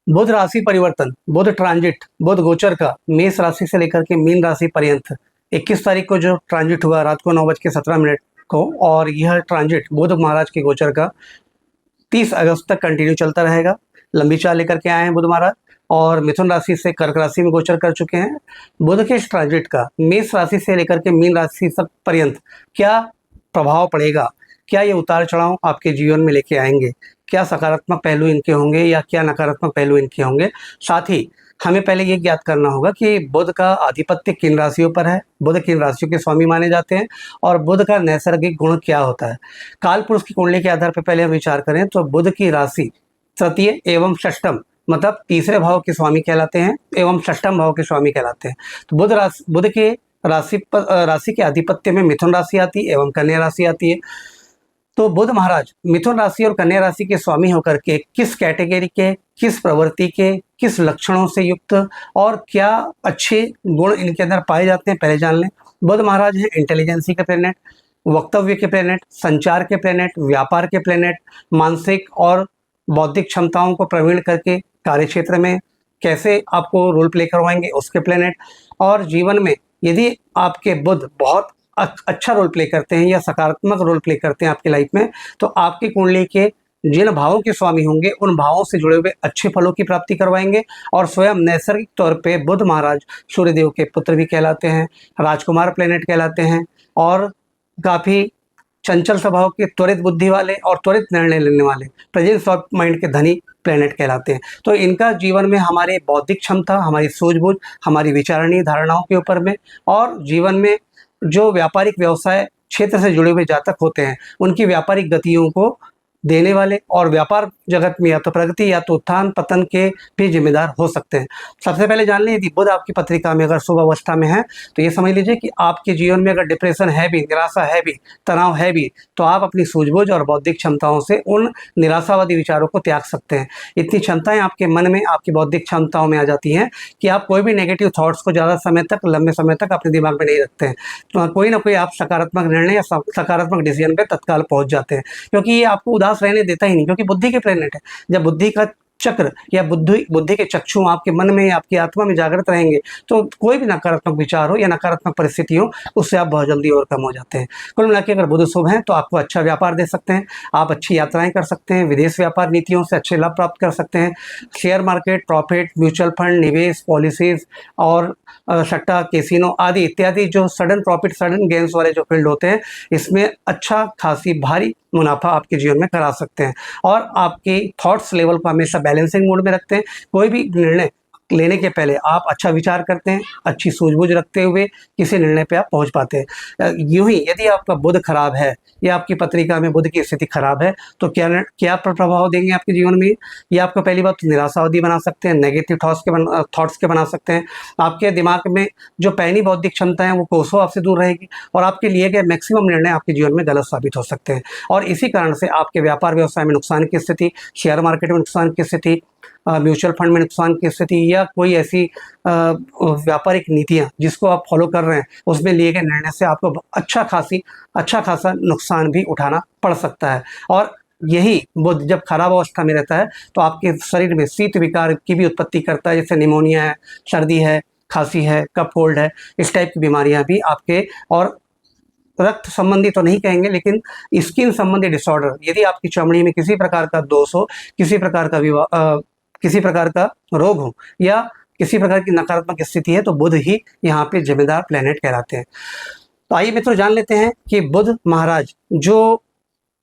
बुध राशि परिवर्तन, बुध ट्रांजिट, बुध गोचर का मेष राशि से लेकर के मीन राशि पर्यंत 21 तारीख को जो ट्रांजिट हुआ रात को 9:17 को, और यह ट्रांजिट बुध महाराज के गोचर का 30 अगस्त तक कंटिन्यू चलता रहेगा। लंबी चाल लेकर के आए हैं बुध महाराज और मिथुन राशि से कर्क राशि में गोचर कर चुके हैं। बुध के इस ट्रांजिट का मेष राशि से लेकर के मीन राशि तक पर्यंत क्या प्रभाव पड़ेगा, क्या ये उतार चढ़ाव आपके जीवन में लेके आएंगे, क्या सकारात्मक पहलू इनके होंगे या क्या नकारात्मक पहलू इनके होंगे। साथ ही हमें पहले ये ज्ञात करना होगा कि बुध का आधिपत्य किन राशियों पर है, बुध किन राशियों के स्वामी माने जाते हैं और बुध का नैसर्गिक गुण क्या होता है। काल पुरुष की कुंडली के आधार पर पहले हम विचार करें तो बुध की राशि तृतीय एवं षष्टम मतलब तीसरे भाव के स्वामी कहलाते हैं एवं षष्टम भाव के स्वामी कहलाते हैं। तो बुध के राशि के आधिपत्य में मिथुन राशि आती है एवं कन्या राशि आती है। तो बुध महाराज मिथुन राशि और कन्या राशि के स्वामी होकर के किस कैटेगरी के, किस प्रवृत्ति के, किस लक्षणों से युक्त और क्या अच्छे गुण इनके अंदर पाए जाते हैं पहले जान लें। बुध महाराज हैं इंटेलिजेंसी के प्लेनेट, वक्तव्य के प्लेनेट, संचार के प्लेनेट, व्यापार के प्लेनेट, मानसिक और बौद्धिक क्षमताओं को प्रवीण करके कार्य क्षेत्र में कैसे आपको रोल प्ले करवाएंगे उसके प्लेनेट। और जीवन में यदि आपके बुध बहुत अच्छा रोल प्ले करते हैं या सकारात्मक रोल प्ले करते हैं आपकी लाइफ में, तो आपकी कुंडली के जिन भावों के स्वामी होंगे उन भावों से जुड़े हुए अच्छे फलों की प्राप्ति करवाएंगे। और स्वयं नैसर्गिक तौर पे बुध महाराज सूर्यदेव के पुत्र भी कहलाते हैं, राजकुमार प्लेनेट कहलाते हैं और काफ़ी चंचल स्वभाव के, त्वरित बुद्धि वाले और त्वरित निर्णय लेने वाले, प्रेजेंस ऑफ माइंड के धनी प्लेनेट कहलाते हैं। तो इनका जीवन में हमारे बौद्धिक क्षमता, हमारी सूझबूझ, हमारी विचारणीय धारणाओं के ऊपर में और जीवन में जो व्यापारिक व्यवसाय क्षेत्र से जुड़े हुए जातक होते हैं उनकी व्यापारिक गतियों को देने वाले और व्यापार जगत में या तो प्रगति या तो उत्थान पतन के भी जिम्मेदार हो सकते हैं। सबसे पहले जान लें यदि बुध आपकी पत्रिका में अगर शुभ अवस्था में है तो ये समझ लीजिए कि आपके जीवन में अगर डिप्रेशन है भी, निराशा है भी, तनाव है भी, तो आप अपनी सूझबूझ और बौद्धिक क्षमताओं से उन निराशावादी विचारों को त्याग सकते हैं। इतनी क्षमताएं आपके मन में, आपकी बौद्धिक क्षमताओं में आ जाती हैं कि आप कोई भी नेगेटिव थॉट्स को ज़्यादा समय तक, लंबे समय तक अपने दिमाग में नहीं रखते हैं। तो कोई ना कोई आप सकारात्मक निर्णय या सकारात्मक डिसीजन पे तत्काल पहुंच जाते हैं, क्योंकि ये आपको उदास रहने देता ही नहीं, क्योंकि बुद्धि के प्लेनेट है। जब बुद्धि का चक्र या बुद्धि के चक्षु आपके मन में, आपकी आत्मा में जागृत रहेंगे तो कोई भी नकारात्मक विचार हो या नकारात्मक परिस्थिति हो उससे आप बहुत जल्दी ओवरकम हो जाते हैं। कुल मिला के अगर बुध शुभ हैं तो आपको अच्छा व्यापार दे सकते हैं, आप अच्छी यात्राएं कर सकते हैं, विदेश व्यापार नीतियों से अच्छे लाभ प्राप्त कर सकते हैं। Share market, profit, mutual fund, निवेश पॉलिसीज और सट्टा, कैसीनो आदि इत्यादि जो सडन प्रॉफिट, सडन गेन्स वाले जो फील्ड होते हैं इसमें अच्छा खासी भारी मुनाफा आपके जीवन में करा सकते हैं। और आपके थॉट्स लेवल को हमेशा बैलेंसिंग मोड में रखते हैं। कोई भी निर्णय लेने के पहले आप अच्छा विचार करते हैं, अच्छी सूझबूझ रखते हुए किसी निर्णय पे आप पहुंच पाते हैं। यूं ही यदि आपका बुध खराब है या आपकी पत्रिका में बुध की स्थिति खराब है तो क्या प्रभाव देंगे आपके जीवन में। ये आपको पहली बात तो निराशावादी बना सकते हैं, नेगेटिव थॉट्स के बना सकते हैं। आपके दिमाग में जो पैनी बौद्धिक क्षमता है वो कोसों आपसे दूर रहेगी और आपके लिए गए मैक्सिमम निर्णय आपके जीवन में गलत साबित हो सकते हैं। और इसी कारण से आपके व्यापार व्यवसाय में नुकसान की स्थिति, शेयर मार्केट में नुकसान की स्थिति, म्यूचुअल फंड में नुकसान की स्थिति या कोई ऐसी व्यापारिक नीतियां जिसको आप फॉलो कर रहे हैं उसमें लिए गए निर्णय से आपको अच्छा खासा नुकसान भी उठाना पड़ सकता है। और यही बुध जब खराब अवस्था में रहता है तो आपके शरीर में शीत विकार की भी उत्पत्ति करता है, जैसे निमोनिया है, सर्दी है, खांसी है, कफ कोल्ड है, इस टाइप की बीमारियां भी आपके, और रक्त संबंधी तो नहीं कहेंगे लेकिन स्किन संबंधी डिसऑर्डर, यदि आपकी चमड़ी में किसी प्रकार का दोष हो, किसी प्रकार का रोग हो या किसी प्रकार की नकारात्मक स्थिति है तो बुध ही यहाँ पे जिम्मेदार प्लेनेट कहलाते हैं। तो आइए मित्रों जान लेते हैं कि बुध महाराज जो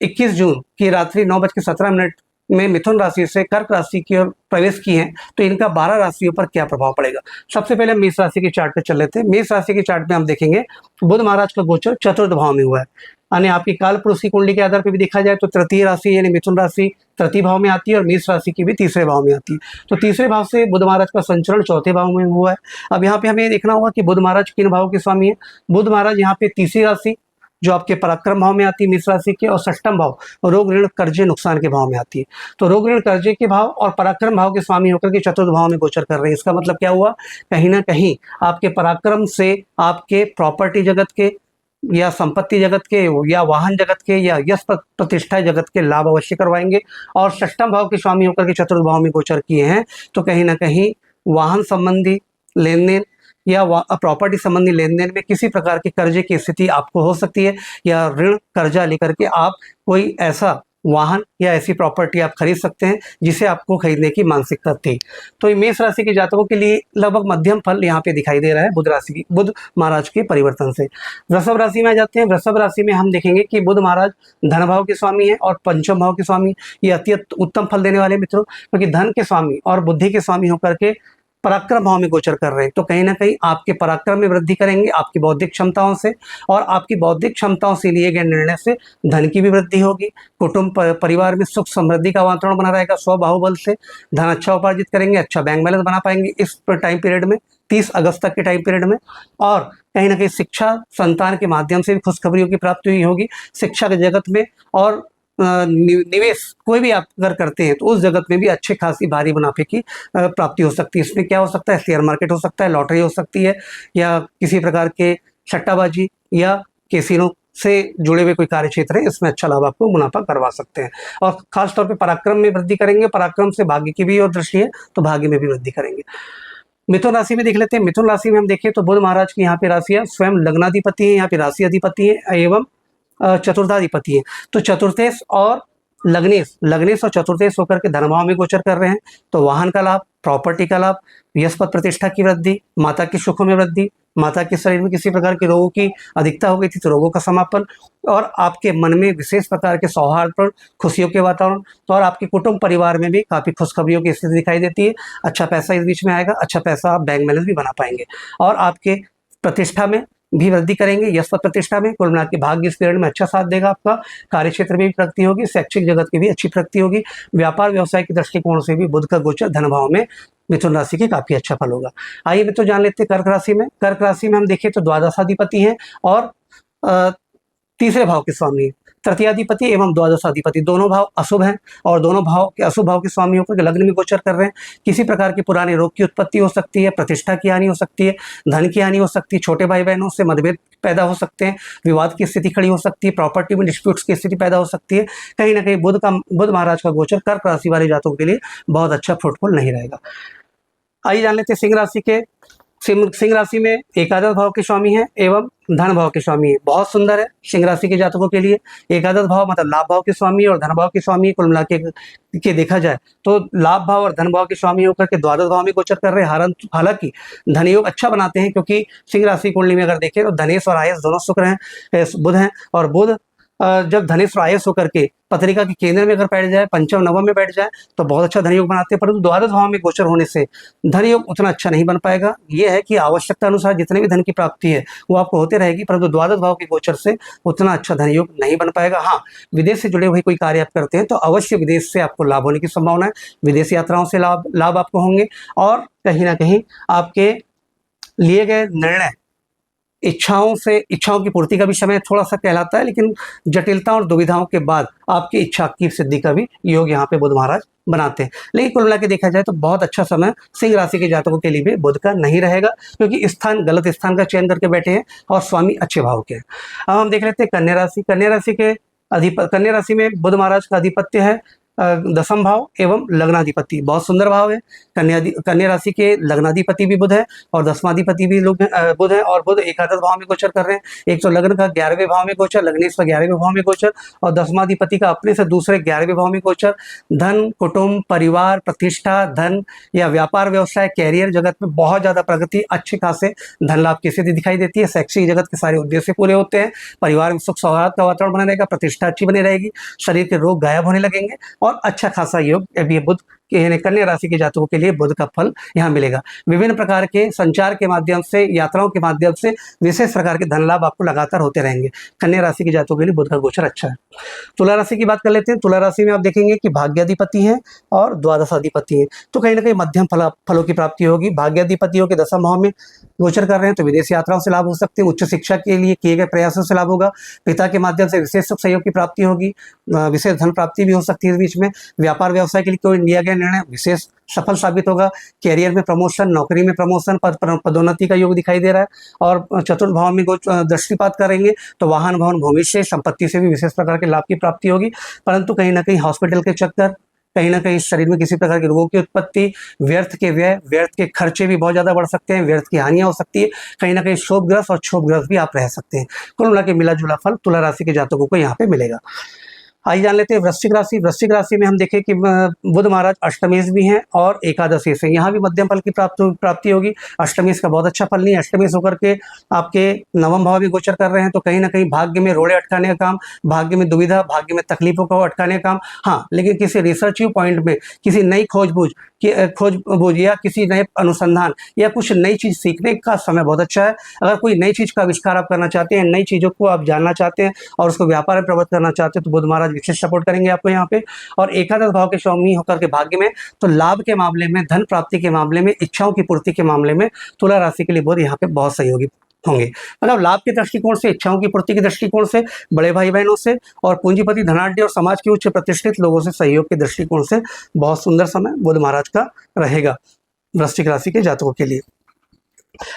21 जून की रात्रि 9:17 में मिथुन राशि से कर्क राशि की ओर प्रवेश की हैं तो इनका 12 राशियों पर क्या प्रभाव पड़ेगा। सबसे पहले मेष राशि के चार्ट पे चल लेते हैं। मेष राशि के चार्ट में हम देखेंगे बुध महाराज का गोचर चतुर्थ भाव में हुआ है, यानी आपकी काल पुरुष की कुंडली के आधार पर भी देखा जाए तो तृतीय राशि यानी मिथुन राशि तृतीय भाव में आती है और मेष राशि की भी तीसरे भाव में आती है। तो तीसरे भाव से बुध महाराज का संचरण चौथे भाव में हुआ है। अब यहाँ पे हमें देखना होगा कि बुध महाराज किन भाव के स्वामी है। बुध महाराज यहाँ पे तीसरी राशि जो आपके पराक्रम भाव में आती है मेष राशि के, और षष्टम भाव रोग ऋण कर्जे नुकसान के भाव में आती है। तो रोग ऋण कर्जे के भाव और पराक्रम भाव के स्वामी होकर के चतुर्थ भाव में गोचर कर रहे हैं। इसका मतलब क्या हुआ, कहीं ना कहीं आपके पराक्रम से आपके प्रॉपर्टी जगत के, या संपत्ति जगत के या वाहन जगत के या यश प्रतिष्ठा जगत के लाभ अवश्य करवाएंगे। और षष्ठम भाव के स्वामी होकर के चतुर्थ भाव में गोचर किए हैं तो कहीं ना कहीं वाहन संबंधी लेन देन या प्रॉपर्टी संबंधी लेन देन में किसी प्रकार के कर्जे की स्थिति आपको हो सकती है, या ऋण कर्जा लेकर के आप कोई ऐसा वाहन या ऐसी प्रॉपर्टी आप खरीद सकते हैं जिसे आपको खरीदने की मानसिकता थी। तो ये मेष राशि के जातकों के लिए लगभग मध्यम फल यहाँ पे दिखाई दे रहा है बुध महाराज के परिवर्तन से। वृषभ राशि में आ जाते हैं। वृषभ राशि में हम देखेंगे कि बुध महाराज धन भाव के स्वामी है और पंचम भाव के स्वामी। ये अत्यंत उत्तम फल देने वाले मित्रों, क्योंकि धन के स्वामी और बुद्धि के स्वामी होकर के पराक्रम भाव में गोचर कर रहे हैं। तो कहीं ना कहीं आपके पराक्रम में वृद्धि करेंगे आपकी बौद्धिक क्षमताओं से, और आपकी बौद्धिक क्षमताओं से लिए गए निर्णय से धन की भी वृद्धि होगी। कुटुंब परिवार में सुख समृद्धि का वातावरण बना रहेगा। स्वबाहुबल से धन अच्छा उपार्जित करेंगे, अच्छा बैंक बैलेंस बना पाएंगे इस टाइम पीरियड में, 30 अगस्त तक के टाइम पीरियड में। और कहीं ना कहीं शिक्षा संतान के माध्यम से भी खुशखबरियों की प्राप्ति होगी। शिक्षा के जगत में और निवेश कोई भी आप अगर करते हैं तो उस जगत में भी अच्छे खासी भारी मुनाफे की प्राप्ति हो सकती है। इसमें क्या हो सकता है, शेयर मार्केट हो सकता है, लॉटरी हो सकती है, या किसी प्रकार के सट्टाबाजी या कैसीनो से जुड़े हुए कोई कार्य क्षेत्र है, इसमें अच्छा लाभ आपको मुनाफा करवा सकते हैं। और खासतौर पर पराक्रम में वृद्धि करेंगे। पराक्रम से भाग्य की भी और दृष्टि है तो भाग्य में भी वृद्धि करेंगे। मिथुन राशि में देख लेते हैं। मिथुन राशि में हम देखें तो बुध महाराज की यहाँ पे राशि है, स्वयं लग्नाधिपति है, यहाँ पे राशि अधिपति है एवं चतुर्थाधिपति है। तो चतुर्थेश और लग्नेश और चतुर्थेश होकर के धनभाव में गोचर कर रहे हैं। तो वाहन का लाभ, प्रॉपर्टी का लाभ, यश प्रतिष्ठा की वृद्धि, माता के सुखों में वृद्धि, माता के शरीर में किसी प्रकार के रोगों की अधिकता हो गई थी तो रोगों का समापन, और आपके मन में विशेष प्रकार के सौहार्दपूर्ण खुशियों के वातावरण। तो और आपके कुटुंब परिवार में भी काफ़ी खुशखबरियों की स्थिति दिखाई देती है। अच्छा पैसा इस बीच में आएगा, अच्छा पैसा आप बैंक बैलेंस भी बना पाएंगे, और आपके प्रतिष्ठा में भी वृद्धि करेंगे। यश प्रतिष्ठा में कुल मिला के भाग्य इस पीरियड में अच्छा साथ देगा आपका। कार्य क्षेत्र में भी प्रगति होगी, शैक्षिक जगत की भी अच्छी प्रगति होगी। व्यापार व्यवसाय के दृष्टिकोण से भी बुध का गोचर धन भाव में मिथुन राशि के काफी अच्छा फल होगा। आइए तो जान लेते हैं कर्क राशि में। कर्क राशि में हम देखें तो द्वादशाधिपति हैं और तीसरे भाव के स्वामी हैं। तृतीयाधिपति एवं द्वादशाधिपति दोनों भाव अशुभ हैं, और दोनों भाव के अशुभ भाव के स्वामी होकर के लग्न में गोचर कर रहे हैं। किसी प्रकार के पुराने रोग की उत्पत्ति हो सकती है, प्रतिष्ठा की हानि हो सकती है, धन की हानि हो सकती है, छोटे भाई बहनों से मतभेद पैदा हो सकते हैं, विवाद की स्थिति खड़ी हो सकती है, प्रॉपर्टी में डिस्प्यूट्स की स्थिति पैदा हो सकती है। कहीं ना कहीं बुध महाराज का गोचर कर्क राशि वाले जातकों के लिए बहुत अच्छा फ्रूटफुल नहीं रहेगा। आइए जान लेते हैं सिंह राशि के। सिंह राशि में एकादश भाव के स्वामी हैं एवं धन भाव के स्वामी है। बहुत सुंदर है सिंह राशि के जातकों के लिए। एकादश भाव मतलब लाभ भाव के स्वामी और धन भाव के स्वामी। कुल मिला के देखा जाए तो लाभ भाव और धन भाव के स्वामी होकर के द्वादश भाव में गोचर कर रहे हैं। हालांकि धन योग अच्छा बनाते हैं, क्योंकि सिंह राशि कुंडली में अगर देखें तो धनेश और आयस दोनों शुक्र हैं, बुध हैं, और बुध जब धनेश और आयस होकर के पत्रिका के केंद्र में अगर बैठ जाए, पंचम नवम में बैठ जाए तो बहुत अच्छा धन योग बनाते हैं। परंतु द्वादश भाव में गोचर होने से धन योग उतना अच्छा नहीं बन पाएगा। यह है कि आवश्यकता अनुसार जितने भी धन की प्राप्ति है वो आपको होते रहेगी, परंतु द्वादश भाव के गोचर से उतना अच्छा धन योग नहीं बन पाएगा। हाँ, विदेश से जुड़े हुए कोई कार्य आप करते हैं तो अवश्य विदेश से आपको लाभ होने की संभावना है। विदेश यात्राओं से लाभ आपको होंगे, और कहीं ना कहीं आपके लिए गए निर्णय इच्छाओं की पूर्ति का भी समय थोड़ा सा कहलाता है, लेकिन जटिलता और दुविधाओं के बाद आपकी इच्छा की सिद्धि का भी योग यहाँ पे बुध महाराज बनाते हैं। लेकिन कुल मिला के देखा जाए तो बहुत अच्छा समय सिंह राशि के जातकों के लिए भी बुध का नहीं रहेगा, क्योंकि स्थान गलत स्थान का चयन करके बैठे हैं और स्वामी अच्छे भाव के हैं। अब हम देख लेते हैं कन्या राशि। कन्या राशि में बुध महाराज का अधिपत्य है दसम भाव एवं लग्नाधिपति। बहुत सुंदर भाव है। कन्या राशि के लग्नाधिपति भी बुध है और दसमाधिपति भी बुध है, और बुध एकादश भाव में गोचर कर रहे हैं। एक तो लग्न का 11वें भाव में गोचर, लग्नेश का 11वें भाव में गोचर, और दसमाधिपति का अपने से दूसरे 11वें भाव में गोचर। धन, कुटुंब, परिवार, प्रतिष्ठा, धन या व्यापार व्यवसाय, कैरियर जगत में बहुत ज्यादा प्रगति, अच्छे खासे धन लाभ की स्थिति दिखाई देती है। शैक्षिक जगत के सारे उद्देश्य पूरे होते हैं। परिवार में सुख सौहार्द का वातावरण बना रहेगा, प्रतिष्ठा अच्छी बनी रहेगी, शरीर के रोग गायब होने लगेंगे, और अच्छा खासा योग अभी बुध कन्या राशि के जातकों के लिए बुध का फल यहाँ मिलेगा। विभिन्न प्रकार के संचार के माध्यम से, यात्राओं के माध्यम से विशेष प्रकार के धन लाभ आपको लगातार होते रहेंगे। कन्या राशि के जातकों के लिए बुध का गोचर अच्छा है। तुला राशि की बात कर लेते हैं। तुला राशि में आप देखेंगे कि भाग्याधिपति हैं और द्वादशाधिपति हैं, तो कहीं ना कहीं मध्यम फलों की प्राप्ति होगी। भाग्याधिपतियों के दसम भाव में गोचर कर रहे हैं तो विदेश यात्राओं से लाभ हो सकते हैं। उच्च शिक्षा के लिए किए गए प्रयासों से लाभ होगा। पिता के माध्यम से विशेष सुख सहयोग की प्राप्ति होगी। विशेष धन प्राप्ति भी हो सकती है इस बीच में। व्यापार व्यवसाय के लिए कोई लिया गया निर्णय विशेष सफल साबित होगा। कैरियर में प्रमोशन, नौकरी में प्रमोशन, पदोन्नति का योग दिखाई दे रहा है। और चतुर्थ भाव में दृष्टिपात करेंगे तो वाहन, भवन, भूमि से, संपत्ति से भी विशेष प्रकार के लाभ की प्राप्ति होगी। परंतु कहीं ना कहीं हॉस्पिटल के चक्कर, कहीं ना कहीं शरीर में किसी प्रकार के रोगों की उत्पत्ति, व्यर्थ के व्यय, व्यर्थ के खर्चे भी बहुत ज़्यादा बढ़ सकते हैं, व्यर्थ की हानियां हो सकती है। कहीं ना कहीं शोभग्रस्त और क्षोभग्रस्त भी आप रह सकते हैं। कुल मिला के मिला जुला फल तुला राशि के जातकों को यहाँ पे मिलेगा। आइए जान लेते हैं वृश्चिक राशि। वृश्चिक राशि में हम देखें कि बुध महाराज अष्टमेश भी हैं और एकादशी से, यहाँ भी मध्यम फल की प्राप्ति होगी। अष्टमेश का बहुत अच्छा फल नहीं है। अष्टमेश होकर के आपके नवम भाव में गोचर कर रहे हैं, तो कहीं ना कहीं भाग्य में रोड़े अटकाने का काम, भाग्य में दुविधा, भाग्य में तकलीफों को अटकाने का काम। हाँ, लेकिन किसी रिसर्च पॉइंट में, किसी नई खोजबूझ या किसी नए अनुसंधान या कुछ नई चीज सीखने का समय बहुत अच्छा है। अगर कोई नई चीज का आविष्कार आप करना चाहते हैं, नई चीजों को आप जानना चाहते हैं और उसको व्यापार में प्रवृत्त करना चाहते हैं, तो बुध महाराज विशेष सपोर्ट करेंगे आपको यहाँ पे। और एकादश भाव के स्वामी होकर के भाग्य में, तो लाभ के मामले में, धन प्राप्ति के मामले में, इच्छाओं की पूर्ति के मामले में तुला राशि के लिए बुध यहाँ पे बहुत सहयोगी होंगे। मतलब लाभ के दृष्टिकोण से, इच्छाओं की पूर्ति के दृष्टिकोण से, बड़े भाई बहनों से और पूंजीपति, धनाढ्य और समाज के उच्च प्रतिष्ठित लोगों से सहयोग के दृष्टिकोण से बहुत सुंदर समय बुध महाराज का रहेगा वृश्चिक राशि के जातकों के लिए।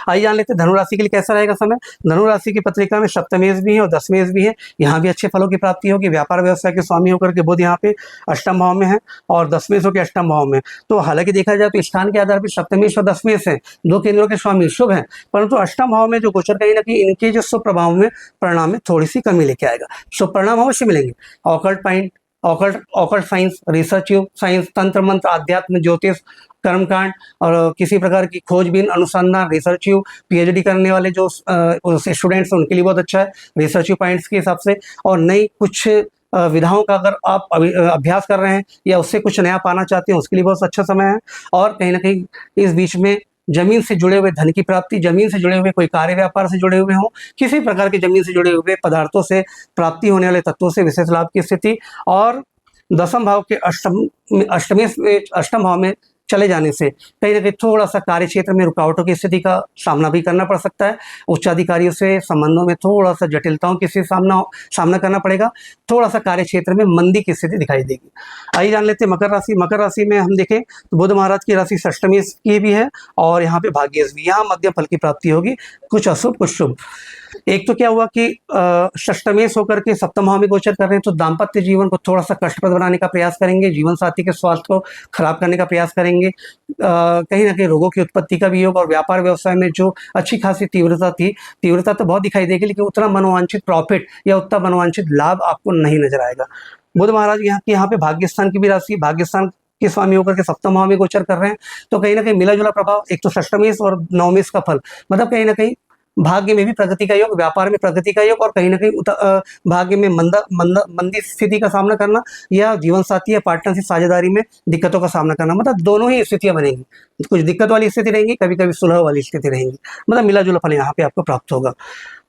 आइए जान लेते हैं धनु राशि के लिए कैसा रहेगा समय। धनु राशि की पत्रिका में सप्तमेश भी है और दशमेश भी है, यहाँ भी अच्छे फलों की प्राप्ति होगी। व्यापार व्यवसाय के स्वामी होकर के बुध यहाँ पे अष्टम भाव में है और दशमेश होकर अष्टम भाव में। तो हालांकि देखा जाए तो स्थान के आधार पर सप्तमेश और दशमेश है, दो केंद्रों के स्वामी शुभ हैं, परंतु अष्टम भाव में जो गोचर कहीं ना कहीं इनके जो शुभ प्रभाव में परिणाम में थोड़ी सी कमी लेके आएगा। शुभ परिणाम अवश्य मिलेंगे। Occult point, occult science, research science, तंत्र मंत्र, आध्यात्म, ज्योतिष, कर्मकांड और किसी प्रकार की खोजबीन, अनुसंधान, रिसर्च पीएचडी करने वाले जो स्टूडेंट्स हैं उनके लिए बहुत अच्छा है रिसर्च पॉइंट्स के हिसाब से। और नई कुछ विधाओं का अगर आप अभ्यास कर रहे हैं या उससे कुछ नया पाना चाहते हैं, उसके लिए बहुत अच्छा समय है। और कहीं ना कहीं इस बीच में जमीन से जुड़े हुए धन की प्राप्ति, जमीन से जुड़े हुए कोई कार्य व्यापार से जुड़े हुए हों, किसी प्रकार की जमीन से जुड़े हुए पदार्थों से प्राप्ति होने वाले तत्वों से विशेष लाभ की स्थिति। और दसम भाव के अष्टम भाव में चले जाने से कहीं ना कहीं थोड़ा सा कार्य क्षेत्र में रुकावटों की स्थिति का सामना भी करना पड़ सकता है। उच्चाधिकारियों से संबंधों में थोड़ा सा जटिलताओं की सामना करना पड़ेगा। थोड़ा सा कार्य क्षेत्र में मंदी की स्थिति दिखाई देगी। आइए जान लेते हैं मकर राशि। मकर राशि में हम देखें तो बुध महाराज की राशि षष्टमेश की भी है और यहाँ पे भाग्येश भी, यहाँ मध्यम फल की प्राप्ति होगी, कुछ अशुभ कुछ शुभ। एक तो क्या हुआ कि षष्टमेश होकर के सप्तम भाव में गोचर कर रहे हैं, तो दाम्पत्य जीवन को थोड़ा सा कष्टप्रद बनाने का प्रयास करेंगे, जीवन साथी के स्वास्थ्य को खराब करने का प्रयास करेंगे, कहीं ना कहीं रोगों की उत्पत्ति का भी योग। और व्यापार व्यवसाय में जो अच्छी खासी तीव्रता तो बहुत दिखाई देगी, लेकिन उतना मनोवांछित प्रॉफिट या उतना मनोवांछित लाभ आपको नहीं नजर आएगा। बुध महाराज यहाँ पे भाग्यस्थान की भी राशि, भाग्यस्थान के स्वामी होकर के सप्तम भाव में गोचर कर रहे हैं, तो कहीं ना कहीं मिला जुला प्रभाव। एक तो षष्टमेश और नवमेश का फल, मतलब कहीं ना कहीं भाग्य में भी प्रगति का योग, व्यापार में प्रगति का योग और कहीं ना कहीं भाग्य में मंदी स्थिति का सामना करना या जीवन साथी या पार्टनर से साझेदारी में दिक्कतों का सामना करना, मतलब दोनों ही स्थितियां बनेंगी। कुछ दिक्कत वाली स्थिति रहेंगी, कभी कभी सुलह वाली स्थिति रहेंगी, मतलब मिला जुला फल यहाँ पे आपको प्राप्त होगा।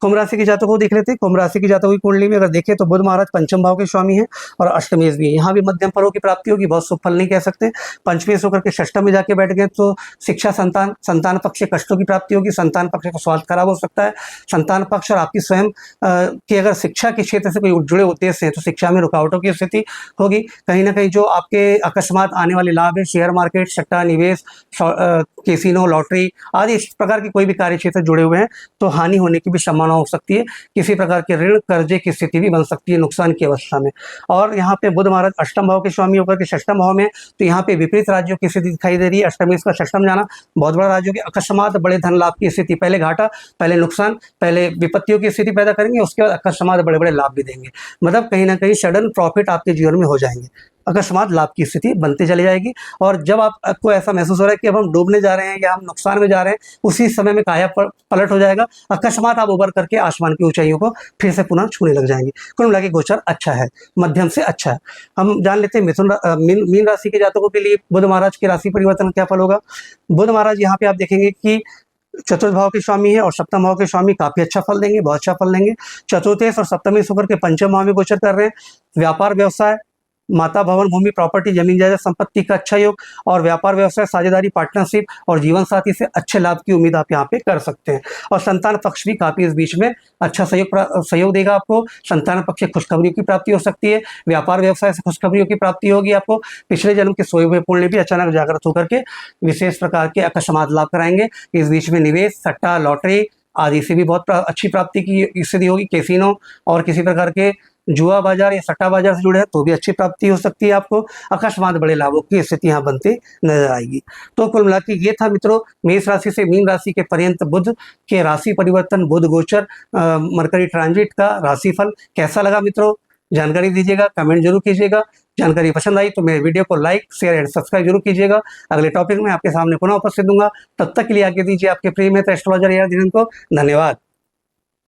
कुंभ राशि के जातकों को देख लेते हैं। कुंभ राशि के जातकों की कुंडली में अगर देखें तो बुध महाराज पंचम भाव के स्वामी हैं और अष्टमेश भी है, यहाँ भी मध्यम फलों की प्राप्ति होगी, बहुत शुभ फल नहीं कह सकते। पंचमेश होकर के षष्टम में जाके बैठ गए तो शिक्षा, संतान पक्ष से कष्टों की प्राप्ति होगी, संतान पक्ष का स्वास्थ्य खराब हो सकता है। संतान पक्ष और आपकी स्वयं की अगर शिक्षा के क्षेत्र से कोई जुड़े उद्देश्य हैं तो शिक्षा में रुकावटों की स्थिति होगी। कहीं ना कहीं जो आपके अकस्मात आने वाले लाभ है, शेयर मार्केट, सट्टा निवेश, कैसीनो, लॉटरी आदि इस प्रकार के कोई भी कार्य क्षेत्र जुड़े हुए हैं तो हानि होने की भी संभावना हो सकती है। किसी प्रकार के ऋण कर्जे की स्थिति भी बन सकती है नुकसान की अवस्था में। और यहाँ पे बुध महाराज अष्टम भाव के स्वामी होकर के षष्टम भाव में, तो यहाँ पे विपरीत राज्यों की स्थिति दिखाई दे रही है। अष्टमेश का षष्टम जाना बहुत बड़ा राज्यों के अकस्मात बड़े धन लाभ की स्थिति, पहले घाटा, पहले नुकसान, पहले विपत्तियों की स्थिति पैदा करेंगे, उसके बाद अकस्मात बड़े बड़े लाभ भी देंगे। मतलब कहीं ना कहीं सडन प्रॉफिट आपके जीवन में हो जाएंगे, अकस्मात लाभ की स्थिति बनती चली जाएगी। और जब आपको ऐसा महसूस हो रहा है कि अब हम डूबने जा रहे हैं या हम नुकसान में जा रहे हैं, उसी समय में काया पलट हो जाएगा, अकस्मात आप उबर करके आसमान की ऊंचाइयों को फिर से पुनः छूने लग जाएंगे। कुल मिला के गोचर अच्छा है, मध्यम से अच्छा है। हम जान लेते हैं मीन राशि के जातकों के लिए बुध महाराज की राशि परिवर्तन क्या फल होगा। बुध महाराज यहाँ पे आप देखेंगे कि चतुर्थ भाव के स्वामी है और सप्तम भाव के स्वामी काफी अच्छा फल देंगे, बहुत अच्छा फल देंगे। चतुर्थेश और सप्तमेश होकर के पंचम भाव में गोचर कर रहे हैं। व्यापार व्यवसाय माता भवन भूमि प्रॉपर्टी जमीन जायदाद संपत्ति का अच्छा योग और व्यापार व्यवसाय साझेदारी पार्टनरशिप और जीवन साथी से अच्छे लाभ की उम्मीद आप यहाँ पे कर सकते हैं। और संतान पक्ष भी काफी इस बीच में अच्छा सहयोग देगा आपको। संतान पक्ष से खुशखबरियों की प्राप्ति हो सकती है, व्यापार व्यवसाय से खुशखबरियों की प्राप्ति होगी आपको। पिछले जन्म के सोए हुए पुण्य भी अचानक जागृत होकर के विशेष प्रकार के अकस्मात लाभ कराएंगे। इस बीच में निवेश, सट्टा, लॉटरी आदि से भी बहुत अच्छी प्राप्ति की स्थिति होगी। कैसीनो और किसी प्रकार के जुआ बाजार या सट्टा बाजार से जुड़े हैं तो भी अच्छी प्राप्ति हो सकती है आपको। अकस्मात बड़े लाभों की स्थिति यहाँ बनते नजर आएगी। तो कुल मिलाकर ये था मित्रों मेष राशि से मीन राशि के पर्यंत बुध के राशि परिवर्तन, बुध गोचर, मरकरी ट्रांजिट का राशिफल। कैसा लगा मित्रों जानकारी दीजिएगा, कमेंट जरूर कीजिएगा। जानकारी पसंद आई तो मेरे वीडियो को लाइक, शेयर एंड सब्सक्राइब जरूर कीजिएगा। अगले टॉपिक में आपके सामने पुनः उपस्थित दूंगा। तब तक के लिए आगे दीजिए आपके प्रिय मित्र एस्ट्रोलॉजर AR धीरेन्द्र को। धन्यवाद।